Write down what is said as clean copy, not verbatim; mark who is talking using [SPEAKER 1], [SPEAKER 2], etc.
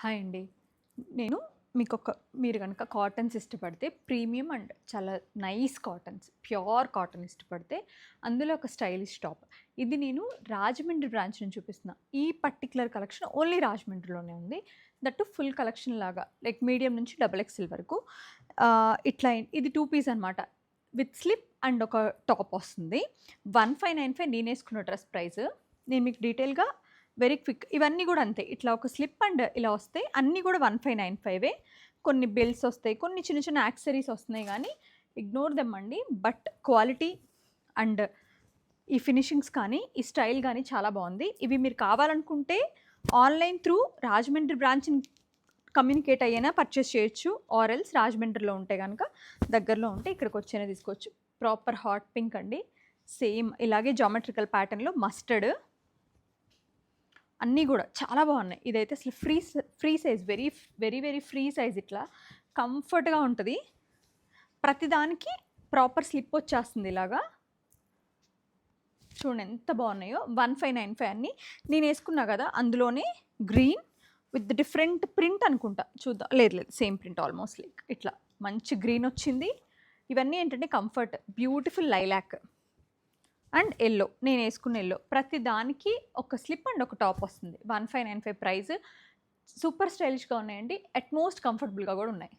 [SPEAKER 1] Hi అండి. నేను మీరు గనక కాటన్స్ ఇష్టపడితే ప్రీమియం అండ్ చాలా నైస్ కాటన్స్, ప్యూర్ కాటన్ ఇష్టపడితే అందులో ఒక స్టైలిష్ టాప్. ఇది నేను రాజమండ్రి బ్రాంచ్ నుంచి చూపిస్తున్నా. ఈ పర్టిక్యులర్ కలెక్షన్ ఓన్లీ రాజమండ్రిలోనే ఉంది. దట్టు ఫుల్ కలెక్షన్ లాగా లైక్ మీడియం నుంచి డబుల్ ఎక్స్ఎల్ వరకు. ఇట్లా ఇది 2 పీస్ అనమాట. విత్ స్లిప్ అండ్ ఒక టాప్ వస్తుంది. 1595 నేనేసుకున్న డ్రెస్ ప్రైస్. నేను మీకు డీటెయిల్‌గా వెరీ క్విక్ ఇవన్నీ కూడా అంతే. ఇట్లా ఒక స్లిప్ అండ్ ఇలా వస్తాయి. అన్నీ కూడా 1595 కొన్ని బిల్స్ వస్తాయి. కొన్ని చిన్న చిన్న యాక్సెసరీస్ వస్తున్నాయి కానీ ఇగ్నోర్ దెమ్ అండి. బట్ క్వాలిటీ అండ్ ఈ ఫినిషింగ్స్ కానీ ఈ స్టైల్ కానీ చాలా బాగుంది. ఇవి మీరు కావాలనుకుంటే ఆన్లైన్ త్రూ రాజమండ్రి బ్రాంచ్ని కమ్యూనికేట్ అయ్యేనా పర్చేస్ చేయొచ్చు. ఆర్ఎల్స్ రాజమండ్రిలో ఉంటే కనుక దగ్గరలో ఉంటే ఇక్కడికి వచ్చేనా తీసుకోవచ్చు. ప్రాపర్ హాట్ పింక్ అండి. సేమ్ ఇలాగే జామెట్రికల్ ప్యాటర్న్లో మస్టర్డ్ అన్నీ కూడా చాలా బాగున్నాయి. ఇదైతే అసలు free size, very very very free size. ఇట్లా కంఫర్ట్గా ఉంటుంది. ప్రతిదానికి ప్రాపర్ స్లిప్ వచ్చేస్తుంది. ఇలాగా చూడండి ఎంత బాగున్నాయో. 1595 అన్నీ నేను వేసుకున్నా కదా, అందులోనే గ్రీన్ విత్ డిఫరెంట్ ప్రింట్ అనుకుంటా, చూద్దాం. లేదు సేమ్ ప్రింట్ ఆల్మోస్ట్. లైక్ ఇట్లా మంచి గ్రీన్ వచ్చింది. ఇవన్నీ ఏంటంటే comfort, beautiful lilac and yellow. నేను వేసుకున్న ఎల్లో. ప్రతి దానికి ఒక స్లిప్ అండ్ ఒక టాప్ వస్తుంది. 1595 ప్రైస్. సూపర్ స్టైలిష్గా ఉన్నాయండి. అట్మోస్ట్ కంఫర్టబుల్గా కూడా ఉన్నాయి.